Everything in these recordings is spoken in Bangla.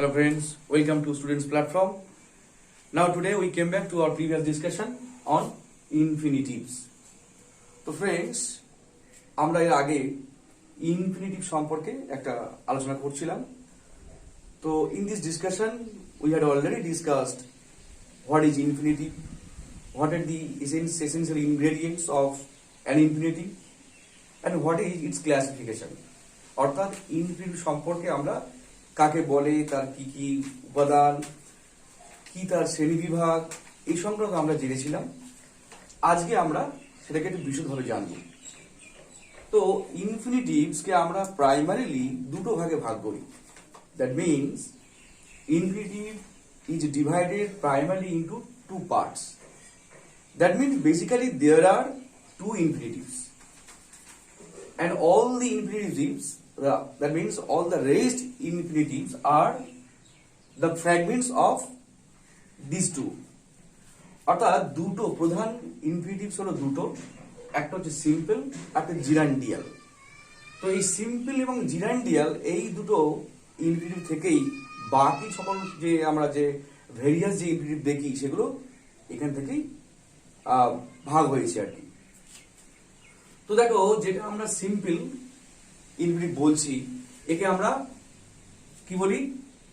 Hello friends, welcome to Students Platform. Now today we came back to our previous discussion on infinitives. তো friends, আমরা এর আগে infinitive সম্পর্কে একটা আলোচনা করছিলাম। তো in this discussion we had already discussed what is infinitive, what are the essential ingredients of an infinitive and what is its classification. অর্থাৎ infinitive সম্পর্কে আমরা কাকে বলে, তার কি কি উপাদান, কি তার শ্রেণীবিভাগ, এই সংক্রান্ত আমরা জেনেছিলাম। আজকে আমরা সেটাকে একটু বিশদভাবে জানব। তো ইনফিনিটিভসকে আমরা প্রাইমারিলি দুটো ভাগে ভাগ করি। That means infinitive is divided primarily into two parts. That means basically there are two infinitives and all the infinitives, that means all the raised infinitives are the fragments of these two. অর্থাৎ দুটো প্রধান ইনফিনিটিভস হলো দুটো, একটা হচ্ছে সিম্পল, একটা জিরান্ডিয়াল। তো এই সিম্পল এবং জিরান্ডিয়াল এই দুটো ইনফিনিটিভ থেকেই বাকি সকল যে আমরা যে ভেরিয়াস যে ইনফিনিটিভ দেখি সেগুলো এখান থেকেই ভাগ হয়েছে আর কি। তো দেখো, যেটা আমরা সিম্পল ইনফিনিটিভ বলছি, একে আমরা কি বলি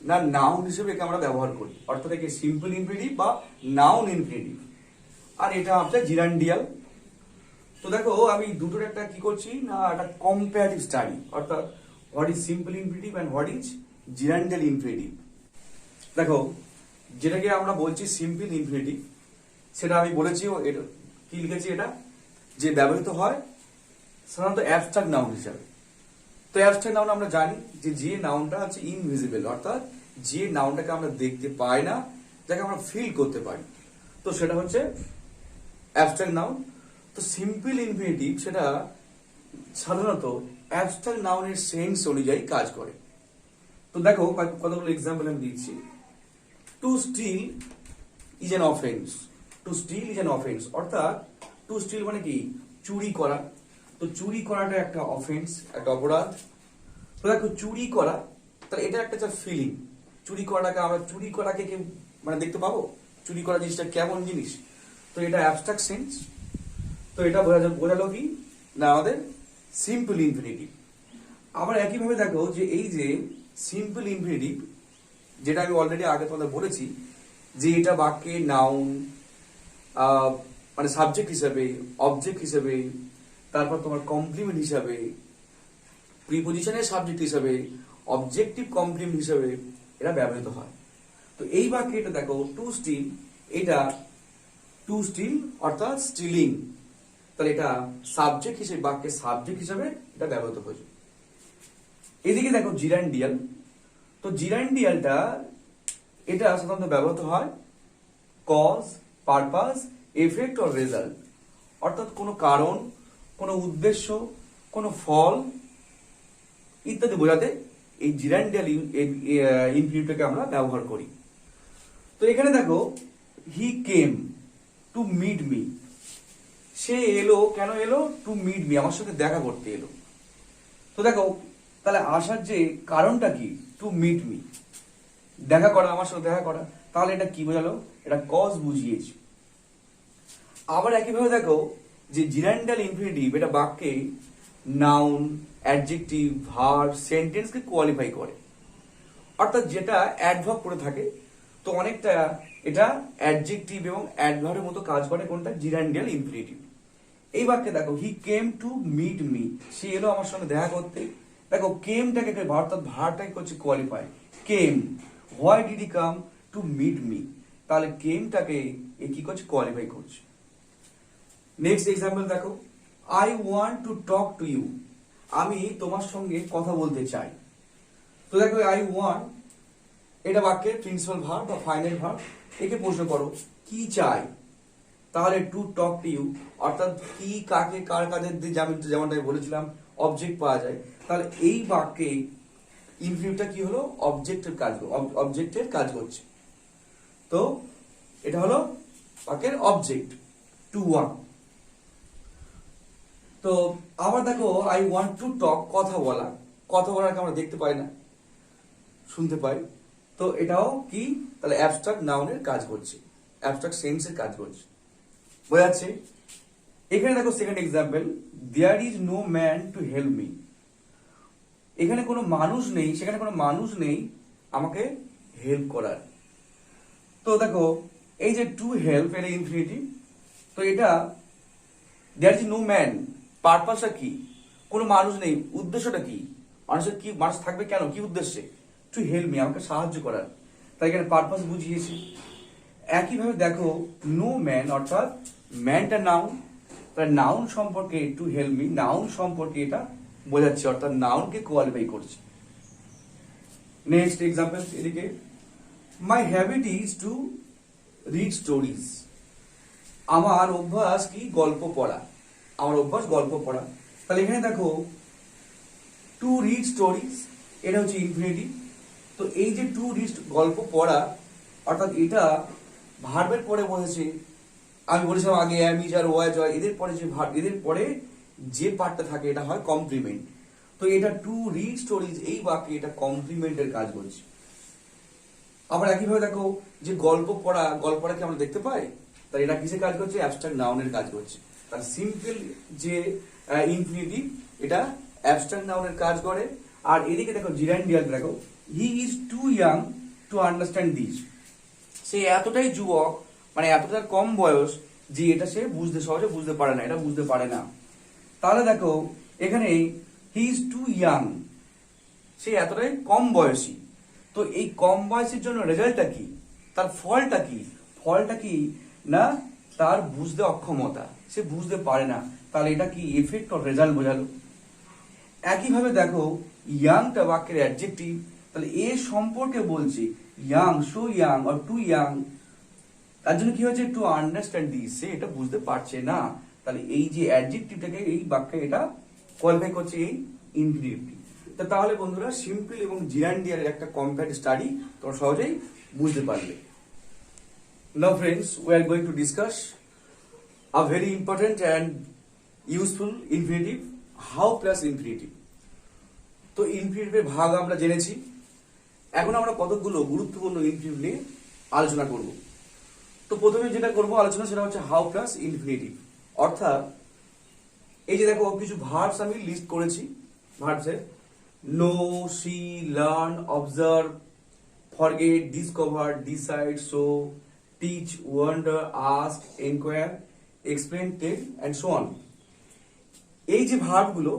না, নাউন হিসেবে একে আমরা ব্যবহার করি। অর্থাৎ একে সিম্পল ইনফিনিটিভ বা নাউন ইনফিনিটিভ। আর এটা হচ্ছে জিরান্ডিয়াল। তো দেখো, আমি দুটোর একটা কি করছি না, একটা কম্পারেটিভ স্টাডি, অর্থাৎ what is simple infinitive and what is gerundial infinitive. দেখো, যেটাকে আমরা বলছি সিম্পল ইনফিনিটিভ, সেটা আমি বলেছি কি লিখেছি, এটা যে ব্যবহৃত হয় সাধারণত অ্যাবস্ট্রাক্ট নাউন হিসাবে। তো অ্যাবস্ট্রাক্ট নাউন আমরা জানি যে নাউনটা হচ্ছে ইনভিজিবল, অর্থাৎ যে নাউনটাকে আমরা দেখতে পাই না, যাকে আমরা ফিল করতে পারি, তো সেটা হচ্ছে অ্যাবস্ট্রাক্ট নাউন। তো সিম্পল ইনফিনিটিভ সেটা সাধারণত অ্যাবস্ট্রাক্ট নাউনের সেন্স অনুযায়ী কাজ করে। তো দেখো, কতগুলো এক্সাম্পল আমি দিচ্ছি। To steal is an offence. To steal is an offence, অর্থাৎ টু স্টিল মানে কি, চুরি করা। তো চুরি করাটা একটা অফেন্স, একটা অপরাধ। তো দেখো, চুরি করা, তাহলে এটা একটা ফিলিং। চুরি করাটাকে আমরা, চুরি করাকে কি মানে দেখতে পাবো, চুরি করা জিনিসটা কেমন জিনিস, তো এটা অ্যাবস্ট্রাক্ট সেন্স। তো এটা বোঝালো কি না আমাদের সিম্পল ইনফিনিটিভ। আবার একইভাবে দেখো যে এই যে সিম্পল ইনফিনিটিভ, যেটা আমি অলরেডি আগে তোমাদের বলেছি যে এটা বাক্যে নাউন মানে সাবজেক্ট হিসাবে, অবজেক্ট হিসাবে, তারপর তোমার কমপ্লিমেন্ট হিসাবে, প্রিপোজিশনের সাবজেক্ট হিসাবে, অবজেক্টিভ কমপ্লিমেন্ট হিসাবে এটা ব্যবহৃত হয়। তো এই বাক্যে এটা দেখো, টু স্টিল, এটা টু স্টিল অর্থাৎ স্টিলিং, তাহলে এটা সাবজেক্ট হিসেবে, বাক্যের সাবজেক্ট হিসাবে এটা ব্যবহৃত হয়েছে। এদিকে দেখো জিরান্ডিয়াল। তো জিরান্ডিয়ালটা এটা সাধারণত ব্যবহৃত হয় cause, purpose, effect or result, অর্থাৎ কোনো কারণ, কোনো উদ্দেশ্য, কোনো ফল ইত্যাদি বোঝাতে এই জিরান্ডিয়াল ইনফিনিটিভটাকে আমরা ব্যবহার করি। তো এখানে দেখো, হি কেম টু মিট মি, সে এলো, কেন এলো, টু মিট মি, আমার সাথে দেখা করতে এলো। তো দেখো, তাহলে আসার যে কারণটা কি, টু মিট মি, দেখা করা, আমার সাথে দেখা করা, তাহলে এটা কি বোঝালো, এটা কজ বুঝিয়েছে। আবার একইভাবে দেখো যে জিরান্ডিয়াল ইনফিনিটিভ এটা বাক্যে নাউন, অ্যাডজেক্টিভ, ভার্ব, সেন্টেন্সকে কোয়ালিফাই করে, অর্থাৎ যেটা অ্যাডভার্ব করে থাকে। তো অনেকটা এটা অ্যাডজেক্টিভ এবং অ্যাডভার্বের মতো কাজ করে কোনটা, জিরান্ডিয়াল ইনফিনিটিভ। এই বাক্যে দেখো, হি কেম টু মিট মি, সে এলো আমার সঙ্গে দেখা করতে। দেখো, কেমটাকে অর্থাৎ ভার্বটাকে করছে qualify, came, why did he come to meet me, তাহলে কেমটাকে এ কি করছে, কোয়ালিফাই করছে। নেক্সট এক্সাম্পল দেখো, I want to talk to you, আমি তোমার সঙ্গে কথা বলতে চাই। তো দেখো, আই ওয়ান্ট এটা বাক্যের প্রিন্সিপাল ভার্ব বা ফাইনাল ভার্ব। একে প্রশ্ন করো কি চাই, তাহলে টু টক টু ইউ, অর্থাৎ কি, কাকে, কার, কাদের দিয়ে, যেমনটা আমি বলেছিলাম অবজেক্ট পাওয়া যায়। তাহলে এই বাক্যে ইনফিনিটিভটা কি হলো, অবজেক্টের কাজ করছে। তো এটা হলো বাক্যের অবজেক্ট, টু ওয়ান। তো আবার দেখো, আই ওয়ান্ট টু টক, কথা বলা, কথা বলাকে আমরা দেখতে পাই না, শুনতে পাই। তো এটাও কি তাহলে অ্যাবস্ট্রাক্ট নাউনের কাজ করছে, অ্যাবস্ট্রাক্ট সেন্সের কাজ করছে, বোঝা যাচ্ছে? এখানে দেখো second example, there is no man to help me. এখানে কোনো মানুষ নেই, সেখানে কোনো মানুষ নেই আমাকে হেল্প করার। তো দেখো এই যে টু হেল্প এটা ইনফিনিটিভ, তো এটা দেয়ার ইজ নো ম্যান, পারপাসটা কি? কোনো মানুষ নেই, উদ্দেশ্যটা কি? মানুষের কি, মানুষ থাকবে কেন, কি উদ্দেশ্যে? টু হেল্প মি, আমাকে সাহায্য করার, তাই এখানে পারপাস বুঝিয়েছি। একইভাবে দেখো নো ম্যান অর্থাৎ ম্যানটা নাউন, তাহলে নাউন সম্পর্কে টু হেল্প মি, নাউন সম্পর্কে এটা বোঝাচ্ছে, অর্থাৎ নাউনকে কোয়ালিফাই করছে। নেক্সট এক্সাম্পল এদিকে, মাই habit is to read stories. আমার অভ্যাস কি? গল্প পড়া, আমার অভ্যাস গল্প পড়া। তাহলে এখানে দেখো টু রিড স্টোরিজ এটা হচ্ছে ইনফিনিটিভ। তো এই যে টু রিড গল্প পড়া অর্থাৎ এটা ভার্বের পরে বসেছে। আমি বলেছিলাম আগে অ্যাম ইজ আর ওয়াজ হয়, এদের পরে যে ভার্ব, এদের পরে যে পার্টটা থাকে এটা হয় কমপ্লিমেন্ট। তো এটা টু রিড স্টোরিজ এই বাক্যে এটা কমপ্লিমেন্টের কাজ করছে। আবার একইভাবে দেখো যে গল্প পড়া, গল্পটা কি আমরা দেখতে পাই? তাই এটা কিসের কাজ করছে? অ্যাবস্ট্রাক্ট নাউনের কাজ করছে। তার সিম্পল যে ইনফিনিটিভ এটা অ্যাবস্ট্রাক্ট নাউনের কাজ করে। আর এদিকে দেখো জিরান্ডিয়াল দেখো, he is too young to understand this. সে এতটাই যুবক, মানে এতটা কম বয়স যে এটা সে সহজে বুঝতে পারে না, এটা বুঝতে পারে না। তাহলে দেখো এখানে হি ইজ টু ইয়াং, সে এতটাই কম বয়সী। তো এই কম বয়সের জন্য রেজাল্টটা কি? তার ফলটা কি? ফলটা কি না তার বুঝতে অক্ষমতা, সে বুঝতে পারে না। তাহলে এটা কি এফেক্ট অর রেজাল্ট বোঝালো। একইভাবে দেখো ইয়াংটা বাক্যের অ্যাডজেক্টিভ, তাহলে এ সম্পর্কে বলছি young, so young or too young, তার জন্য কি হচ্ছে? টু আন্ডারস্ট্যান্ড দিস, সে এটা বুঝতে পারছে না। তাহলে এই যে অ্যাডজেক্টিভটাকে এই বাক্যে এটা কোয়ালিফাই করছে এই ইনফিনিটিভ। তাহলে বন্ধুরা সিম্পল এবং জিরান্ডিয়ারের একটা কম্পেয়ার স্টাডি তোমরা সহজেই বুঝতে পারবে। নাও friends, we are going to discuss a very important and useful infinitive, how plus infinitive. তো ইনফিনিটিভের ভাগ আমরা জেনেছি, এখন আমরা কতগুলো গুরুত্বপূর্ণ ইনফিনিটিভ নিয়ে আলোচনা করব। তো প্রথমে যেটা করব আলোচনা সেটা হচ্ছে হাউ প্লাস ইনফিনিটিভ। অর্থাৎ এই যে দেখো কিছু ভার্বস আমি লিস্ট করেছি, ভার্বসের know, see, learn, observe, forget, discover, decide, show, teach, wonder, ask, enquire, explain, tell and so on. এই যে ভার্বগুলো,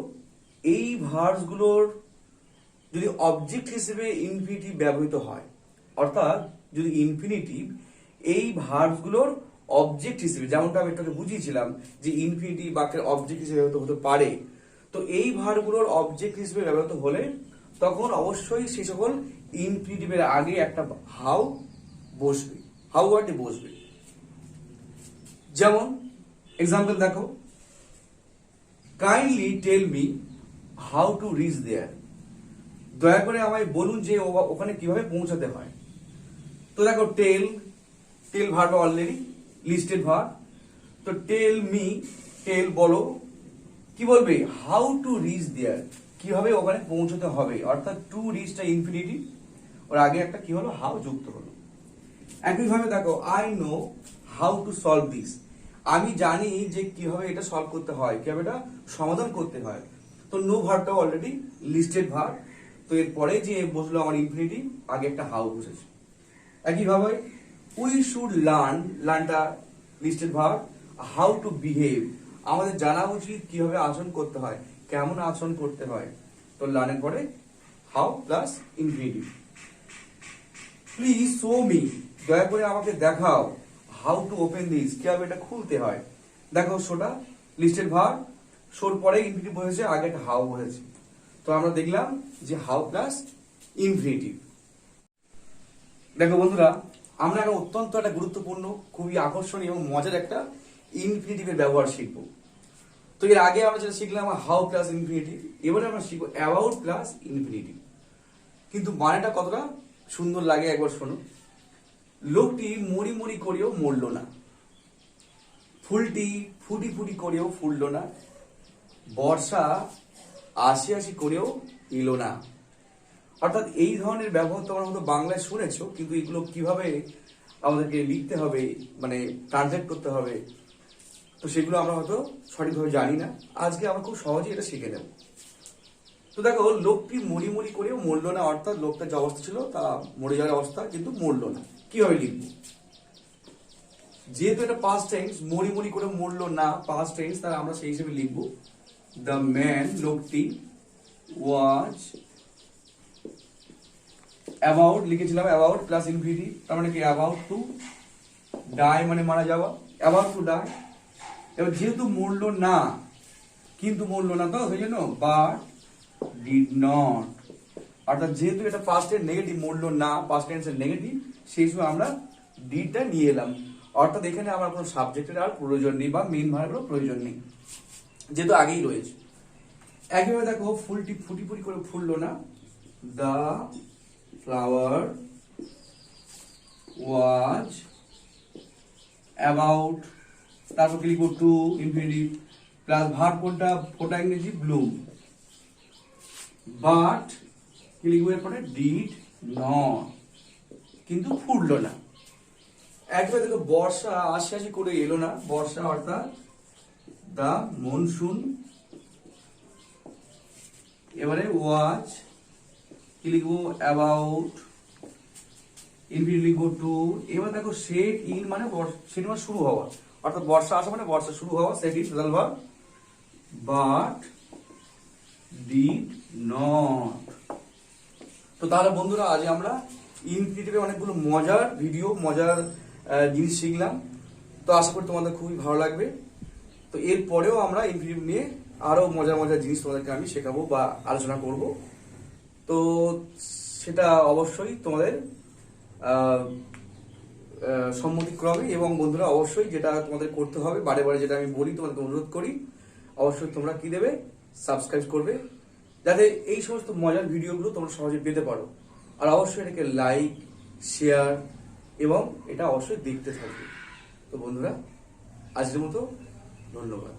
এই ভার্বসগুলোর যদি অবজেক্ট হিসেবে ইনফিনিটিভ ব্যবহৃত হয়, অর্থাৎ যদি ইনফিনিটিভ এই ভার্বসগুলোর অবজেক্ট হিসেবে, যেমনটা আমি একটু বুঝিয়েছিলাম যে ইনফিনিটিভ বাক্যের অবজেক্ট হিসেবে হতে পারে, তো এই ভার্বগুলোর অবজেক্ট হিসেবে ব্যবহৃত হলে তখন অবশ্যই সেই সকল ইনফিনিটিভের আগে একটা হাউ বসবে, হাউ ওয়ার্ডটি বসবে। যেমন এক্সাম্পল দেখো, kindly tell me how to reach there. দয়া করে আমায় বলুন যে ওখানে কিভাবে পৌঁছাতে হয়। তো দেখো টেল, টেল ভার্ব অলরেডি লিস্টেড ভার্ব। তো টেল মি, টেল বলো, কি বলবে? হাউ টু রিচ দেয়ার, কিভাবে ওখানে পৌঁছাতে হবে। অর্থাৎ টু রিচটা ইনফিনিটিভ, ওর আগে একটা কি হলো? হাউ যুক্ত হলো। একইভাবে দেখো I know how to solve this, আমি জানি যে কিভাবে এটা সলভ করতে হয়, কিভাবে এটা সমাধান করতে হয়। তো নো ভার্বটা অলরেডি লিস্টেড ভার্ব, তো এরপরে যে বসলো আমার ইনফিনিটিভ, আগে একটা হাউ বসেছে। একইভাবে উই শুড লার্ন, লার্নটা listed verb, how to behave, আমাদের জানা উচিত কিভাবে আচরণ করতে হয়, কেমন আচরণ করতে হয়। তো লার্নের পরে how plus infinitive. Please show me, দয়া করে আমাকে দেখাও, হাউ টু ওপেন দিস, কিভাবে এটা খুলতে হয়। দেখো শোটা লিস্টেড ভার্ব, শোর পরে ইনফিনিটিভ বসেছে, আগে একটা হাউ বসেছে। তো আমরা দেখলাম যে হাউ প্লাস ইনফিনিটিভ। দেখো বন্ধুরা, আমরা একটা অত্যন্ত একটা গুরুত্বপূর্ণ, খুবই আকর্ষণীয় এবং মজার একটা ইনফিনিটিভের ব্যবহার শিখবো। তো এর আগে আমরা যেটা শিখলাম হাউ প্লাস ইনফিনিটিভ, এবারে আমরা শিখবো অ্যাবাউট প্লাস ইনফিনিটিভ। কিন্তু মানেটা কতটা সুন্দর লাগে একবার শোনো। লোকটি মরি মরি করেও মরল না, ফুলটি ফুটি ফুটি করেও ফুলল না, বর্ষা আসি আসি করেও এলো না। অর্থাৎ এই ধরনের ব্যবহার তোমরা হয়তো বাংলায় শুনেছো, কিন্তু এগুলো কিভাবে আমাদেরকে লিখতে হবে, মানে ট্রান্সলেট করতে হবে, তো সেগুলো আমরা হয়তো সঠিকভাবে জানি না। আজকে আমরা খুব সহজেই এটা শিখে নেব। তো দেখো, লোকটি মরি মরি করেও মরলো না, অর্থাৎ লোকটার যে অবস্থা ছিল তা মরে যাওয়ার অবস্থা, কিন্তু মরলো না। কিভাবে লিখবো? যেহেতু এটা পাস্ট টেন্স, মরি মরি করে মরলো না পাস্ট টেন্স, তাহলে আমরা সেই হিসেবে লিখবো দ্য ম্যান, লোকটি, ওয়াজ অ্যাবাউট, লিখেছিলাম অ্যাবাউট প্লাস ইনফিনিটিভ, তার মানে কি অ্যাবাউট টু ডাই, মানে মারা যাওয়া, অ্যাবাউট টু ডাই। এবার যেহেতু মরলো না, কিন্তু মরলো না, তো সেই জন্য বাট ডিড নট, অর্থাৎ যেহেতু এটা পাস্ট এর নেগেটিভ, মরলো না পাস্ট টেন্সের নেগেটিভ, সেই সময় আমরা ডিডটা নিয়ে এলাম। অর্থাৎ এখানে আমার কোনো সাবজেক্টের আর প্রয়োজন নেই বা মেইন ভার্বেরও প্রয়োজন নেই, যেহেতু আগেই রয়েছে। একইভাবে দেখো, ফুলটি ফুটি ফুটি করে ফুললো না, দ্য ফ্লাওয়ার ওয়াজ অ্যাবাউট, তারপর কি লিখবো টু ইনফিনিটিভ প্লাস ভার্ব কোনটা, ফোটা ইংরেজি ব্লুম, বাট কি লিখবো এরপরে ডিড নট, কিন্তু ফুটলো না। একবার দেখো, বর্ষা আসি আসি করে এলো না, বর্ষা অর্থাৎ দা মনসুন, এবারে ওয়াজ কি লিখবো অ্যাবাউট ইনফিনিটিভ লিখবো টু। এবার দেখো, সেট ইন মানে সেট মানে শুরু হওয়া, অর্থাৎ বর্ষা আসা মানে বর্ষা শুরু হওয়া, set in total verb, but did not. তো তাহলে বন্ধুরা, আজ আমরা ইনফিনিটিভে অনেকগুলো মজার ভিডিও, মজার জিনিস শিখলাম। তো আশা করি তোমাদের খুবই ভালো লাগবে। তো এর পরেও আমরা ইনফিনিটিভ নিয়ে আরো মজার মজার জিনিস তোমাদেরকে আমি শেখাবো বা আলোচনা করব। তো সেটা অবশ্যই তোমাদের সম্মতিক্রমে, এবং বন্ধুরা অবশ্যই যেটা তোমাদের করতে হবে, বারে বারে যেটা আমি বলি, তোমাদেরকে অনুরোধ করি, অবশ্যই তোমরা কি দেবে, সাবস্ক্রাইব করবে, যাতে এই সমস্ত মজার ভিডিওগুলো তোমরা সহজে পেতে পারো। আর অবশ্যই এটাকে লাইক, শেয়ার এবং এটা অবশ্যই দেখতে থাকবে। তো বন্ধুরা, আজকের মতো ধন্যবাদ।